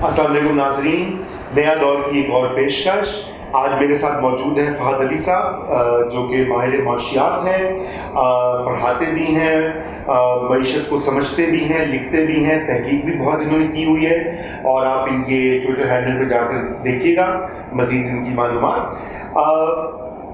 अस्सलाम वालेकुम नाज़रीन, नया दौर की एक और पेशकश। आज मेरे साथ मौजूद हैं फ़हद अली साहब, जो कि माहिर माशियात हैं, पढ़ाते भी हैं, मईशत को समझते भी हैं, लिखते भी हैं, तहकीक भी बहुत इन्होंने की हुई है। और आप इनके ट्विटर हैंडल पे जाकर देखिएगा मज़ीद इनकी मालूमात।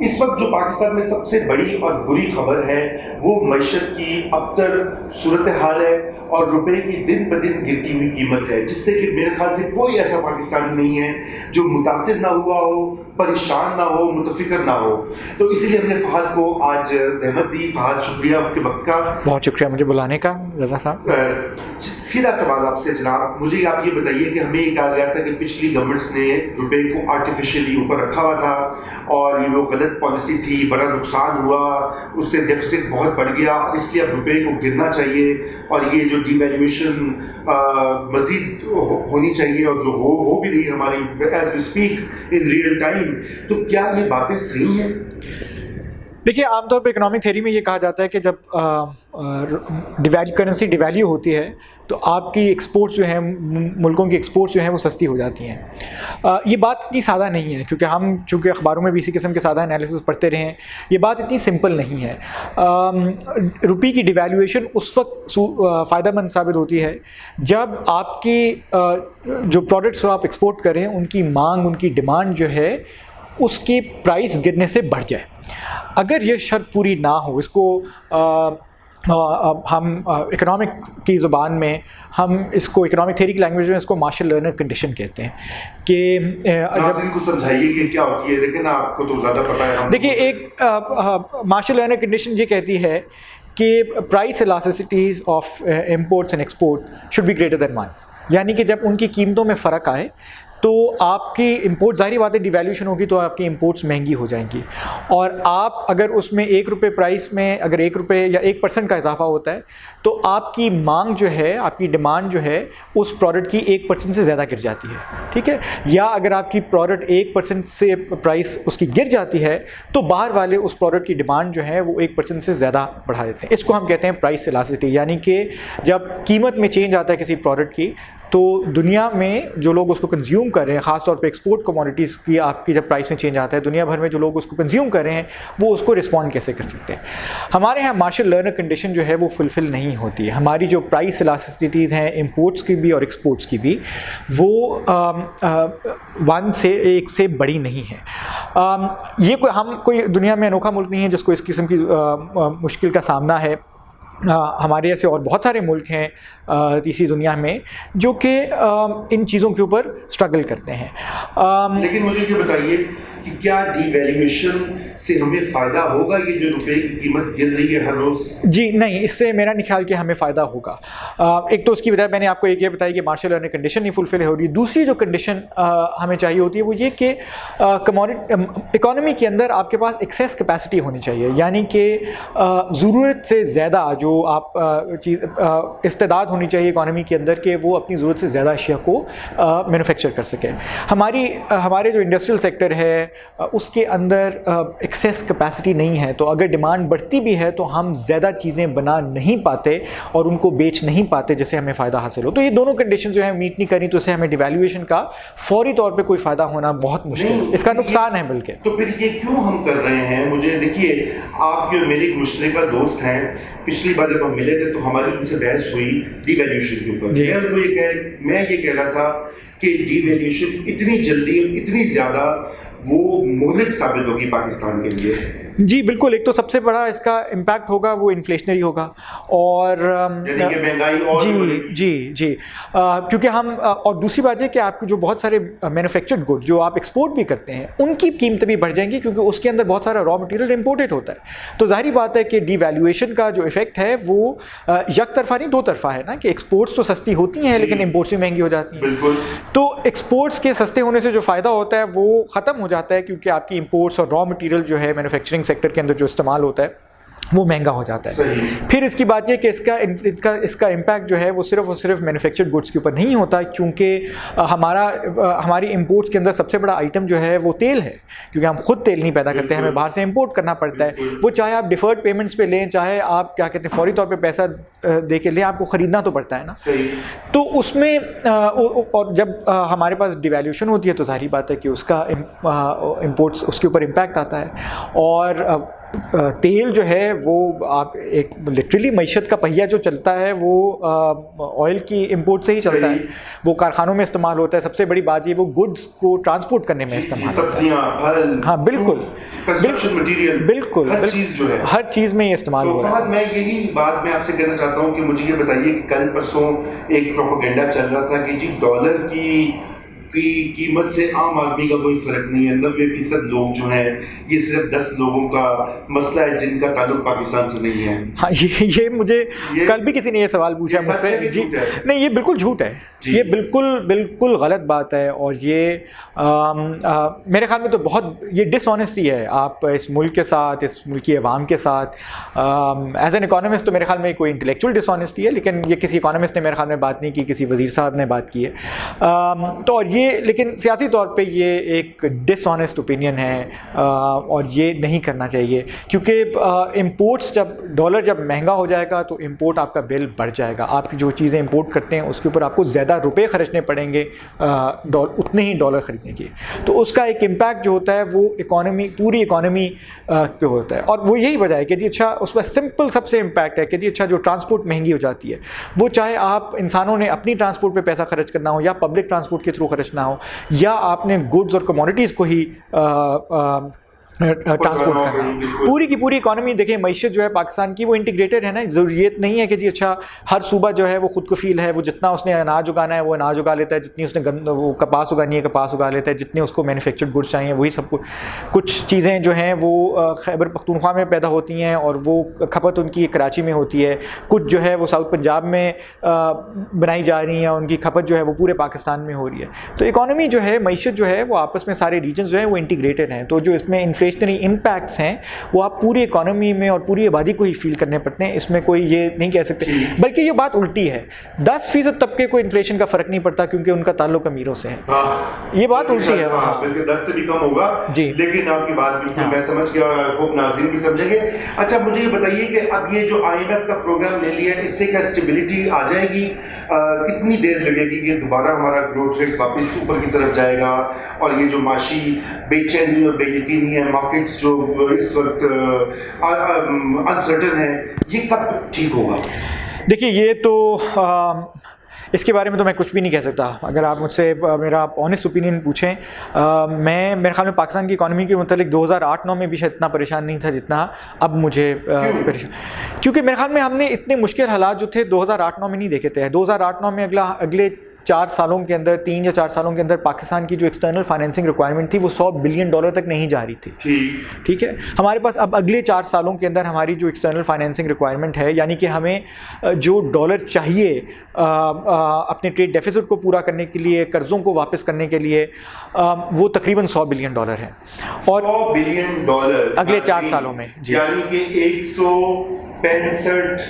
इस वक्त जो पाकिस्तान में सबसे बड़ी और बुरी खबर है वो मईशत की अबतर सूरत हाल है और रुपए की दिन ब दिन गिरती हुई कीमत है, जिससे कि मेरे ख्याल से कोई ऐसा पाकिस्तान नहीं है जो मुतासिर ना हुआ हो, परेशान ना हो, मुतफिकर ना हो। तो इसीलिए हमने फ़हद को आज ज़हमत दी। फ़हद, शुक्रिया आपके वक्त का। बहुत शुक्रिया मुझे बुलाने का रज़ा साहब। सीधा सवाल आपसे जनाब, मुझे आप ये बताइए कि हमें ये कहा गया था कि पिछली गवर्नमेंट्स ने रुपए को आर्टिफिशियली ऊपर रखा हुआ था और ये वो गलत पॉलिसी थी, बड़ा नुकसान हुआ, उससे डेफिसिट बहुत बढ़ गया और इसलिए अब रुपए को गिरना चाहिए और ये जो डिवैल्यूएशन मज़ीद होनी चाहिए और जो हो भी रही है हमारी as we speak in real time. तो क्या ये बातें सही हैं? देखिए, आमतौर पे इकोनॉमिक थ्योरी में ये कहा जाता है कि जब करेंसी डिवैल्यू होती है तो आपकी एक्सपोर्ट्स जो हैं, मुल्कों की एक्सपोर्ट्स जो हैं वो सस्ती हो जाती हैं। ये बात इतनी सादा नहीं है, क्योंकि हम चूँकि अखबारों में भी इसी किस्म के सादा एनालिसिस पढ़ते रहे हैं। ये बात इतनी सिंपल नहीं है। रुपये की डिवैल्यूएशन उस वक्त फ़ायदेमंद साबित होती है जब आपकी जो प्रोडक्ट्स आप एक्सपोर्ट कर रहे हैं उनकी मांग, उनकी डिमांड जो है उसके प्राइस गिरने से बढ़ जाए। अगर ये शर्त पूरी ना हो, इसको हम इकोनॉमिक की ज़ुबान में हम इसको इकोनॉमिक थ्योरी की लैंग्वेज में इसको मार्शल लर्नर कंडीशन कहते हैं कि जब इनको समझाइए कि क्या होती है। लेकिन आपको तो ज़्यादा पता है। देखिए, एक मार्शल लर्नर कंडीशन ये कहती है कि price इलास्टिसिटीज of imports and export should be greater than 1। यानी कि जब उनकी कीमतों में फ़र्क आए तो आपकी इंपोर्ट, जाहिर बात है डिवैल्यूशन होगी तो आपकी इंपोर्ट्स महंगी हो जाएंगी। और आप अगर उसमें ₹1 प्राइस में अगर ₹1 या 1% का इजाफा होता है तो आपकी मांग जो है, आपकी डिमांड जो है उस प्रोडक्ट की 1% से ज़्यादा गिर जाती है। ठीक है, या अगर आपकी प्रोडक्ट 1% से प्राइस उसकी गिर जाती है तो बाहर वाले उस प्रोडक्ट की डिमांड जो है वो 1% से ज़्यादा बढ़ा देते हैं। इसको हम कहते हैं प्राइस इलास्टिसिटी। यानी कि जब कीमत में चेंज आता है किसी प्रोडक्ट की तो दुनिया में जो लोग उसको कंज्यूम कर रहे हैं, ख़ासतौर पे एक्सपोर्ट कमोडिटीज़ की आपकी जब प्राइस में चेंज आता है, दुनिया भर में जो लोग उसको कंज्यूम कर रहे हैं वो उसको रिस्पॉन्ड कैसे कर सकते हैं। हमारे यहाँ मार्शल लर्नर कंडीशन जो है वो फुलफ़िल नहीं होती है। हमारी जो प्राइस इलास्टिसिटीज़ हैं इंपोर्ट्स की भी और एक्सपोर्ट्स की भी, वो 1 से बड़ी नहीं है। ये कोई दुनिया में अनोखा मुल्क नहीं है जिसको इस किस्म की मुश्किल का सामना है। हमारे ऐसे और बहुत सारे मुल्क हैं तीसरी दुनिया में जो कि इन चीज़ों के ऊपर स्ट्रगल करते हैं। लेकिन मुझे ये बताइए कि क्या डिवैल्यूएशन से हमें फ़ायदा होगा? ये जो रुपए की कीमत गिर रही है हर रोज़। जी नहीं, इससे मेरा नहीं ख्याल कि हमें फ़ायदा होगा। एक तो उसकी वजह मैंने आपको एक ये बताई कि मार्शल लर्नर कंडीशन नहीं फुलफिल हो रही। दूसरी जो कंडीशन हमें चाहिए होती है वो ये कि इकॉनमी के अंदर आपके पास एक्सेस कैपेसिटी होनी चाहिए। यानी कि ज़रूरत से ज़्यादा जो आप इस्तेदाद होनी चाहिए इकॉनमी के अंदर कि वो अपनी ज़रूरत से ज़्यादा अशिया को मैन्युफैक्चर कर सके। हमारे जो इंडस्ट्रियल सेक्टर है उसके अंदर एक्सेस कैपेसिटी नहीं है, तो अगर डिमांड बढ़ती भी है तो हम ज़्यादा चीज़ें बना नहीं पाते और उनको बेच नहीं पाते जिससे हमें फ़ायदा हासिल हो। तो ये दोनों कंडीशन जो है मीट नहीं करी तो इससे हमें डिवैल्यूएशन का फौरी तौर पे कोई फ़ायदा होना बहुत मुश्किल है। इसका नुकसान है बल्कि। तो फिर ये क्यों हम कर रहे हैं? मुझे देखिए, आप जो मेरे मुश्तरका दोस्त हैं, पिछली बार जब हम मिले थे तो हमारी उनसे बहस हुई डिवैल्यूएशन के ऊपर। मैं ये कह रहा था कि डिवैल्यूएशन इतनी जल्दी और इतनी ज़्यादा वो मोहलिक साबित होगी पाकिस्तान के लिए। जी बिल्कुल, एक तो सबसे बड़ा इसका इम्पैक्ट होगा वो इन्फ्लेशनरी होगा और महंगाई और जी क्योंकि हम और दूसरी बात है कि आपके जो बहुत सारे मैन्युफैक्चर्ड गुड जो आप एक्सपोर्ट भी करते हैं उनकी कीमतें भी बढ़ जाएंगी क्योंकि उसके अंदर बहुत सारा रॉ मटेरियल इम्पोर्टेड होता है। तो जाहिर बात है कि डिवैल्यूएशन का जो इफेक्ट है वो एक तरफा नहीं दो तरफा है ना, कि एक्सपोर्ट्स तो सस्ती होती हैं लेकिन इम्पोर्ट्स भी महंगी हो जाती हैं। बिल्कुल। तो एक्सपोर्ट्स के सस्ते होने से जो फ़ायदा होता है वो ख़त्म हो जाता है क्योंकि आपकी इम्पोर्ट्स और रॉ मटेरियल जो है मैन्युफैक्चरिंग सेक्टर के अंदर जो इस्तेमाल होता है वो महंगा हो जाता है। सही। फिर इसकी बात ये कि इसका इम्पैक्ट जो है वो सिर्फ और सिर्फ मैन्युफैक्चर्ड गुड्स के ऊपर नहीं होता, क्योंकि हमारी इंपोर्ट्स के अंदर सबसे बड़ा आइटम जो है वो तेल है, क्योंकि हम खुद तेल नहीं पैदा करते हैं, हमें बाहर से इंपोर्ट करना पड़ता है। वो चाहे आप डिफर्ड पेमेंट्स पे लें, चाहे आप क्या कहते हैं फौरी तौर पे पैसा दे के लें, आपको ख़रीदना तो पड़ता है ना। सही। तो उसमें और जब हमारे पास डिवैल्यूशन होती है तो जाहिर बात है कि उसका इंपोर्ट्स उसके ऊपर इम्पैक्ट आता है। और तेल जो है वो आप एक लिटरली मईशत का पहिया जो चलता है वो ऑयल की इंपोर्ट से ही चलता है, वो कारखानों में इस्तेमाल होता है। सबसे बड़ी बात ये वो गुड्स को ट्रांसपोर्ट करने में इस्तेमाल होता है। सब्जियां, फल, हाँ बिल्कुल, कंस्ट्रक्शन मटेरियल, बिल्कुल हर चीज जो है, हर चीज़ में ये इस्तेमाल तो हो रहा है। मैं यही बात मैं आपसे कहना चाहता हूँ कि मुझे ये बताइए कि कल परसों एक प्रोपेगेंडा चल रहा था कि जी डॉलर की कीमत से आम आदमी का कोई फर्क नहीं है, 90% लोग जो हैं ये सिर्फ 10 लोगों का मसला है जिनका ताल्लुक पाकिस्तान से नहीं है। हाँ ये मुझे कल भी किसी ने ये सवाल पूछा मुझसे। जी नहीं, ये बिल्कुल झूठ है, ये बिल्कुल गलत बात है। और ये मेरे ख्याल में तो बहुत ये डिसऑनेस्टी है आप इस मुल्क के साथ, इस मुल्क की अवाम के साथ। एज एन इकोनॉमिस्ट तो मेरे ख्याल में कोई इंटेलेक्चुअल डिसऑनेस्टी है, लेकिन ये किसी इकोनॉमिस्ट ने मेरे ख्याल में बात नहीं की, किसी वज़ीर साहब ने बात की है। तो और ये लेकिन सियासी तौर पे ये एक डिसऑनेस्ट ओपिनियन है और ये नहीं करना चाहिए, क्योंकि इंपोर्ट्स डॉलर जब महंगा हो जाएगा तो इंपोर्ट आपका बिल बढ़ जाएगा। आप जो चीज़ें इंपोर्ट करते हैं उसके ऊपर आपको ज़्यादा रुपए खर्चने पड़ेंगे उतने ही डॉलर ख़रीदने के, तो उसका एक इम्पैक्ट जो होता है वो पूरी इकॉनमी पे होता है। और वो यही वजह है कि जी अच्छा उसका सिंपल सबसे इम्पैक्ट है कि जी अच्छा जो ट्रांसपोर्ट महंगी हो जाती है, वो चाहे आप इंसानों ने अपनी ट्रांसपोर्ट पे पैसा खर्च करना हो या पब्लिक ट्रांसपोर्ट के थ्रू खर्च ना हो, या आपने गुड्स और कमोडिटीज़ को ही ट्रांसपोर्ट करना। पूरी की पूरी इकॉनमी देखें, मईशत जो है पाकिस्तान की वो इंटीग्रेटेड है ना। ज़रूरियत नहीं है कि जी अच्छा हर सूबा जो है वो खुद कफील है, वो जितना उसने अनाज उगाना है वो अनाज उगा लेता है, जितनी उसने वो कपास उगानी है कपास उगा लेता है, जितने उसको मैन्युफैक्चर्ड गुड्स चाहिए वही सब कुछ चीज़ें जो हैं वो खैबर पख्तूनख्वा में पैदा होती हैं और वो खपत उनकी कराची में होती है। कुछ जो है वो साउथ पंजाब में बनाई जा रही हैं, उनकी खपत जो है वो पूरे पाकिस्तान में हो रही है। तो इकॉनमी जो है, मईशत जो है वो आपस में सारे रीजन जो है वो इंटीग्रेटेड हैं। तो जो इसमें इन्फ्लेशनरी इम्पैक्ट्स हैं वो आप पूरी इकॉनमी में और पूरी आबादी को ही फील करने पड़ते हैं, इसमें कोई ये नहीं कह सकते। बल्कि ये बात उल्टी है, 10% तबके को इन्फ्लेशन का फर्क नहीं पड़ता क्योंकि उनका ताल्लुक अमीरों से है। ये बात उल्टी है। बल्कि 10 से भी कम होगा जी, लेकिन आपकी बात बिल्कुल मैं समझ गया, खूब नाज़रीन भी समझेंगे। अच्छा मुझे ये बताइए कि अब ये जो IMF का प्रोग्राम ले लिया है, इससे क्या स्टेबिलिटी आ जाएगी? कितनी देर लगेगी ये दोबारा हमारा ग्रोथ रेट वापस ऊपर की तरफ जाएगा? और ये जो माशी बेचैनी और बेयकीनी है, मार्केट्स जो इस वक्त अनसर्टन है, ये कब ठीक होगा? देखिए ये तो इसके बारे में तो मैं कुछ भी नहीं कह सकता। अगर आप मुझसे मेरा ऑनेस्ट ओपिनियन पूछें, मेरे ख्याल में पाकिस्तान की इकॉनमी के मुतालिक 2008-9 में भी शायद इतना परेशान नहीं था जितना अब मुझे परेशान, क्योंकि मेरे ख्याल में हमने इतने मुश्किल हालात जो थे 2008-9 में नहीं देखे थे। 2008-9 में अगले 4 सालों के अंदर, 3 या 4 सालों के अंदर पाकिस्तान की जो एक्सटर्नल फाइनेंसिंग रिक्वायरमेंट थी वो $100 बिलियन तक नहीं जा रही थी। ठीक है, हमारे पास अब अगले 4 सालों के अंदर हमारी जो एक्सटर्नल फाइनेंसिंग रिक्वायरमेंट है, यानी कि हमें जो डॉलर चाहिए अपने ट्रेड डेफिसिट को पूरा करने के लिए, कर्ज़ों को वापस करने के लिए, वो तकरीबन $100 बिलियन है। और $100 बिलियन अगले 4 सालों में, यानी कि 165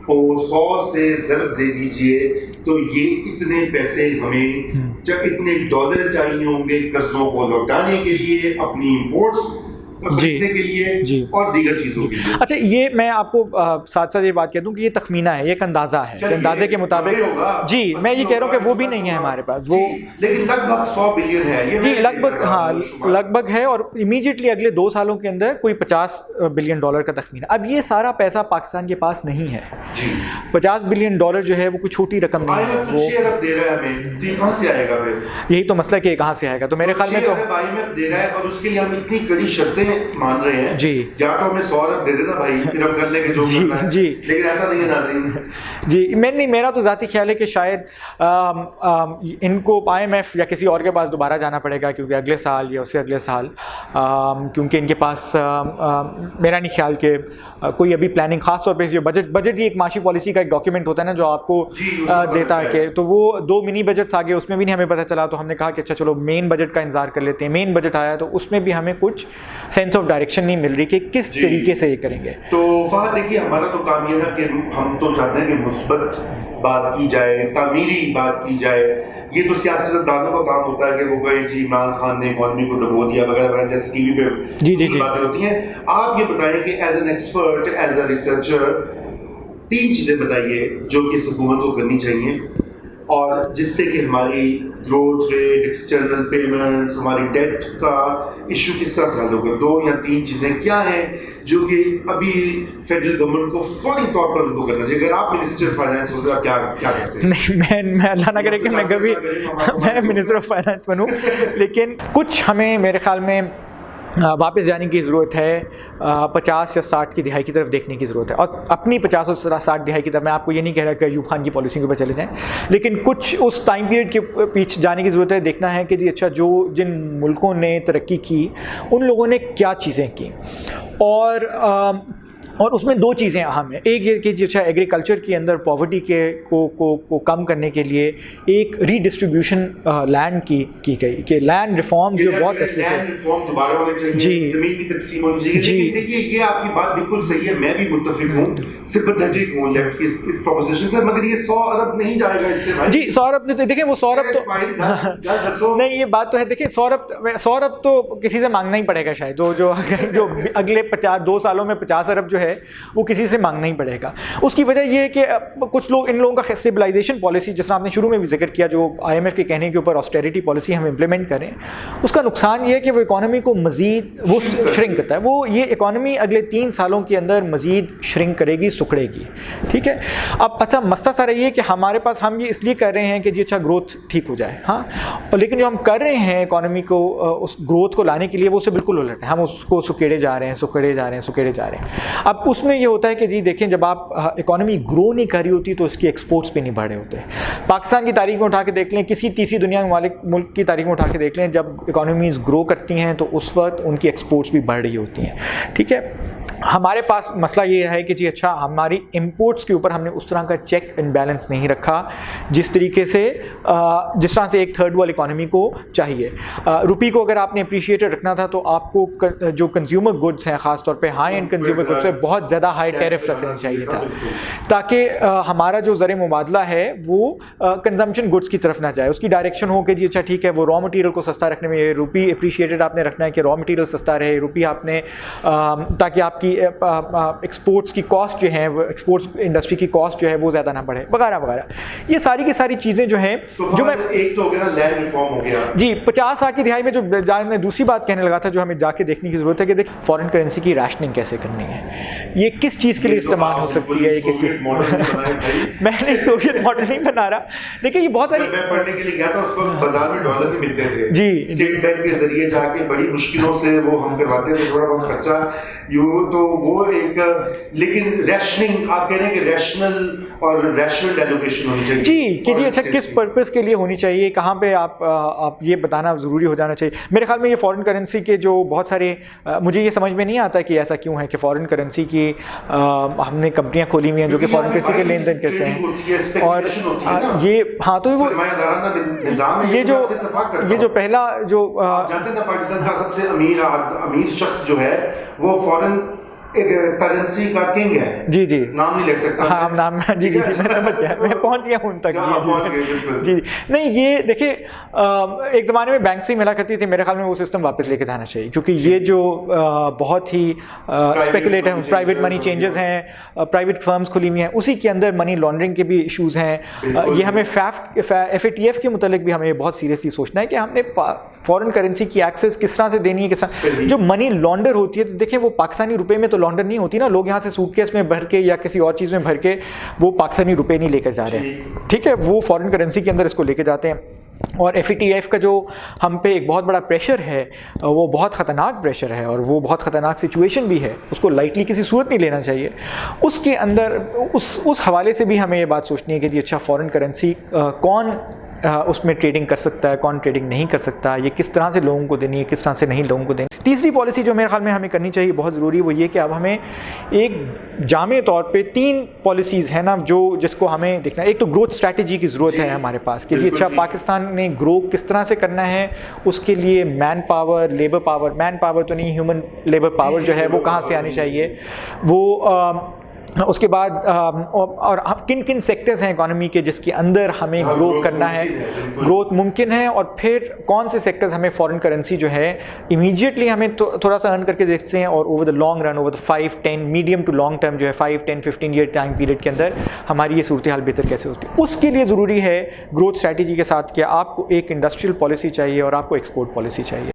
को 100 से ज़रब दे दीजिए तो ये इतने पैसे हमें, जब इतने डॉलर चाहिए होंगे कर्जों को लौटाने के लिए, अपनी इंपोर्ट्स खरीदने के लिए और दीगर चीज़ों के लिए। अच्छा ये मैं आपको साथ साथ ये बात कह दूं कि ये तखमीना है, ये एक अंदाज़ा है, अंदाजे के मुताबिक जी मैं ये कह रहा हूँ कि वो भी नहीं है हमारे पास वो, लेकिन लगभग 100 बिलियन है ये जी, लगभग हाँ लगभग है। और इमीडिएटली अगले 2 सालों के अंदर कोई $50 बिलियन का तखमीना। अब ये सारा पैसा पाकिस्तान के पास नहीं है जी। $50 बिलियन जो है वो कोई छोटी रकम नहीं है, वो अरब दे रहा है हमें, तो कहाँ से आएगा फिर? यही तो मसला कि कहाँ से आएगा। तो मेरे ख्याल में तो IMF दे रहा है और उसके लिए हम इतनी कड़ी शर्तें मान रहे हैं जी, या तो हमें 100 अरब दे देना भाई, फिर हम कर लेंगे जो करना है जी, लेकिन ऐसा नहीं है नाज़रीन जी। मेरा तो ज़ाती ख्याल है कि शायद इनको IMF या किसी और के पास दोबारा जाना पड़ेगा, क्योंकि अगले साल या उससे अगले साल, क्योंकि इनके पास मेरा नहीं ख्याल कि कोई अभी प्लानिंग, खास तौर पे जो बजट ही एक माशी पॉलिसी का एक डॉक्यूमेंट होता है ना जो आपको देता है कि, तो वो 2 मिनी बजट्स आ गए, उसमें भी नहीं हमें पता चला। तो हमने कहा कि अच्छा चलो मेन बजट का इंतजार कर लेते हैं। मेन बजट आया तो उसमें भी हमें कुछ सेंस ऑफ डायरेक्शन नहीं मिल रही कि किस जी। तरीके से ये करेंगे। तो फहद देखिए, हमारा तो काम ये ना कि हम तो चाहते हैं कि मुस्बत बात की जाए, तामीरी बात की जाए। ये तो सियासतदानों का काम होता है कि वो कहें जी इमरान खान ने इकॉनमी को डुबो दिया वगैरह वगैरह, जैसे टीवी पे जी। बातें होती हैं। आप ये बताएं कि as an expert, as a researcher, 3 चीज़ें बताइए जो कि इस हुकूमत को करनी चाहिए और जिससे कि हमारी ग्रोथ रेट, एक्सटर्नल पेमेंट्स, हमारी डेट का इशू किस तरह से हल होगा। 2 या 3 चीज़ें क्या हैं जो कि अभी फेडरल गवर्नमेंट को फौरी तौर पर उनको करना चाहिए। अगर आप मिनिस्टर फाइनेंस होते तो क्या क्या करते हैं? नहीं, मैं अल्लाह ना करे कि मैं कभी मैं मिनिस्टर ऑफ फाइनेंस बनूं, लेकिन कुछ हमें मेरे ख्याल में वापस जाने की ज़रूरत है, 50 या 60 की दिहाई की तरफ देखने की ज़रूरत है। और अपनी 50 और 60 दिहाई की तरफ मैं आपको ये नहीं कह रहा कि अयूब खान की पॉलिसी के ऊपर चले जाएं, लेकिन कुछ उस टाइम पीरियड के पीछे जाने की ज़रूरत है। देखना है कि जी अच्छा, जो जिन मुल्कों ने तरक्की की उन लोगों ने क्या चीज़ें की, और उसमें 2 चीज़ें अहम हैं। एक ये कि जी अच्छा, एग्रीकल्चर के अंदर पॉवर्टी को कम करने के लिए एक रीडिस्ट्रीब्यूशन लैंड की गई, कि लैंड रिफॉर्म जो बहुत अच्छे से रिफॉर्म दोबारा होने चाहिए, जी। जमीन की तकसीम होनी चाहिए। जी। लेकिन देखिए, ये आपकी बात बिल्कुल सही है, मैं भी मुत्तफिक हूँ, सिंपैथेटिक हूँ लेफ्ट की इस प्रोपोजिशन से, मगर ये 100 अरब नहीं जाएगा इससे भाई। जी। 100 अरब देखिए, वो 100 अरब तो नहीं, ये बात तो है। देखिए 100 अरब तो किसी से मांगना ही पड़ेगा शायद, जो अगले 2 सालों में 50 अरब जो है वो किसी से मांगना ही पड़ेगा। उसकी वजह ये है कि कुछ लोग, इन लोगों का स्टेबलाइजेशन पॉलिसी, जिसने आपने शुरू में भी जिक्र किया, जो IMF के कहने के ऊपर ऑस्टेरिटी पॉलिसी हम इम्प्लीमेंट करें, उसका नुकसान ये है कि वो इकोनॉमी को मज़ीद वो श्रिंक करता है। वो ये इकोनॉमी अगले 3 सालों के अंदर मज़ीद श्रिंक करेगी, सुखड़ेगी। ठीक है। अब अच्छा, मसला सारा ये है कि हमारे पास, हम ये इसलिए कर रहे हैं कि जी अच्छा ग्रोथ ठीक हो जाए, हाँ, लेकिन जो हम कर रहे हैं इकोनॉमी को, उस ग्रोथ को लाने के लिए, वो उससे बिल्कुल उलट है। हम उसको सुकेड़े जा रहे हैं। अब उसमें ये होता है कि जी देखें, जब आप इकोनॉमी ग्रो नहीं कर रही होती तो उसकी एक्सपोर्ट्स पे नहीं बढ़ रहे होते। पाकिस्तान की तारीख में उठा के देख लें, किसी तीसरी दुनिया वाले मुल्क की तारीख में उठा के देख लें, जब इकोनॉमीज़ ग्रो करती हैं तो उस वक्त उनकी एक्सपोर्ट्स भी बढ़ रही होती हैं। ठीक है। हमारे पास मसला ये है कि जी अच्छा, हमारी इंपोर्ट्स के ऊपर हमने उस तरह का चेक एंड बैलेंस नहीं रखा जिस तरीके से जिस तरह से एक थर्ड वर्ल्ड इकोनॉमी को चाहिए। रुपये को अगर आपने अप्रिशिएटेड रखना था तो आपको जो कंज्यूमर गुड्स हैं, ख़ास तौर पे हाई एंड कंज्यूमर गुड्स पे बहुत ज़्यादा हाई टैरिफ रखना चाहिए था, ताकि हमारा जो ज़र मुबादला है वो कंजम्पशन गुड्स की तरफ ना जाए। उसकी डायरेक्शन हो कि जी अच्छा ठीक है, वो रॉ मटीरियल को सस्ता रखने में रुपये अप्रिशिएटेड आपने रखना है कि रॉ मटीरियल सस्ता रहे, रुपये आपने ताकि आपकी एक्सपोर्ट्स की कॉस्ट जो है, एक्सपोर्ट्स इंडस्ट्री की कॉस्ट जो है वो ज़्यादा ना बढ़े, वगैरह वगैरह। ये सारी की सारी चीज़ें जो हैं, जो मैं एक तो हो गया ना, लैंड रिफॉर्म हो गया जी। 50-60 की दिहाई में जो मैं दूसरी बात कहने लगा था, जो हमें जाके देखने की ज़रूरत है कि देख, फॉरेन करेंसी की राशनिंग कैसे करनी है, ये किस चीज़ के लिए इस्तेमाल हो सकती है, ये किस मैंने सोवियत मॉडल नहीं बना रहा। देखिए ये बहुत सारी, मैं पढ़ने के लिए गया था, उस वक्त बाजार में डॉलर भी मिलते थे जी। स्टेट बैंक के जरिए जाके बड़ी मुश्किलों से वो हम करवाते थे, थोड़ा बहुत खर्चा यूं तो वो एक, लेकिन रैशनिंग आप कह रहे हैं कि रैशनल और रैशनल एलोकेशन होनी चाहिए जी, कि जी अच्छा किस पर्पस के लिए होनी चाहिए, कहाँ पे आप ये बताना ज़रूरी हो जाना चाहिए। मेरे ख्याल में ये फॉरेन करेंसी के जो बहुत सारे, मुझे ये समझ में नहीं आता कि ऐसा क्यों है कि फॉरेन करेंसी की हमने कंपनियां खोली हुई हैं जो कि फॉरेन करेंसी के लेन देन करते हैं, और ये हाँ, तो वो ये जो पहला जो जानते हैं, पाकिस्तान का सबसे अमीर शख्स जो है वो फॉरेन करेंसी का किंग है। जी जी, नाम नहीं लिख सकता। हाँ नाम, जी जी मैं समझ गया, मैं पहुंच गया उन तक। जी नहीं, ये देखिए एक ज़माने में बैंक से ही मिला करती थी, मेरे ख्याल में वो सिस्टम वापस लेके जाना चाहिए, क्योंकि ये जो बहुत ही स्पेकुलेटिव प्राइवेट मनी चेंजेस हैं, प्राइवेट फर्म्स खुली हुई हैं, उसी के अंदर मनी लॉन्ड्रिंग के भी इशूज़ हैं। ये हमें FATF के मुतालिक भी हमें बहुत सीरियसली सोचना है कि हमने फॉरेन करेंसी की एक्सेस किस तरह से देनी है, किस तरह जो मनी लॉन्डर होती है। तो देखिए वो पाकिस्तानी रुपए में तो लॉन्डर नहीं होती ना, लोग यहाँ से सूटकेस में भर के या किसी और चीज़ में भर के वो पाकिस्तानी रुपए नहीं लेकर जा रहे हैं, ठीक है, वो फॉरेन करेंसी के अंदर इसको लेके जाते हैं। और FATF का जो हम पे एक बहुत बड़ा प्रेशर है, वो बहुत ख़तरनाक प्रेशर है और वो बहुत ख़तरनाक सिचुएशन भी है, उसको लाइटली किसी सूरत नहीं लेना चाहिए। उसके अंदर उस हवाले से भी हमें ये बात सोचनी है कि जी अच्छा फॉरेन करेंसी कौन उसमें ट्रेडिंग कर सकता है, कौन ट्रेडिंग नहीं कर सकता, ये किस तरह से लोगों को देनी है, किस तरह से नहीं लोगों को देनी। तीसरी पॉलिसी जो मेरे ख्याल में हमें करनी चाहिए बहुत ज़रूरी, वो ये कि अब हमें एक जामे तौर पे 3 पॉलिसीज़ हैं ना जो जिसको हमें देखना है। एक तो ग्रोथ स्ट्रैटेजी की ज़रूरत है हमारे पास कि जी अच्छा पाकिस्तान ने ग्रो किस तरह से करना है, उसके लिए man power, labour power, man power तो नहीं, ह्यूमन लेबर पावर जो है वो कहाँ से आनी चाहिए, वो उसके बाद और किन किन सेक्टर्स हैं इकोनॉमी के जिसके अंदर हमें ग्रो करना है, ग्रोथ मुमकिन है, और फिर कौन से सेक्टर्स हमें फॉरेन करेंसी जो है इमीडिएटली हमें थोड़ा सा अर्न करके देखते हैं, और over the long run, over the 5, 10 medium to long term जो है 5, 10, 15 ईयर टाइम पीरियड के अंदर हमारी ये सूरत हाल बेहतर कैसे होती है। उसके लिए ज़रूरी है ग्रोथ स्ट्रैटेजी के साथ कि आपको एक इंडस्ट्रियल पॉलिसी चाहिए और आपको एक्सपोर्ट पॉलिसी चाहिए।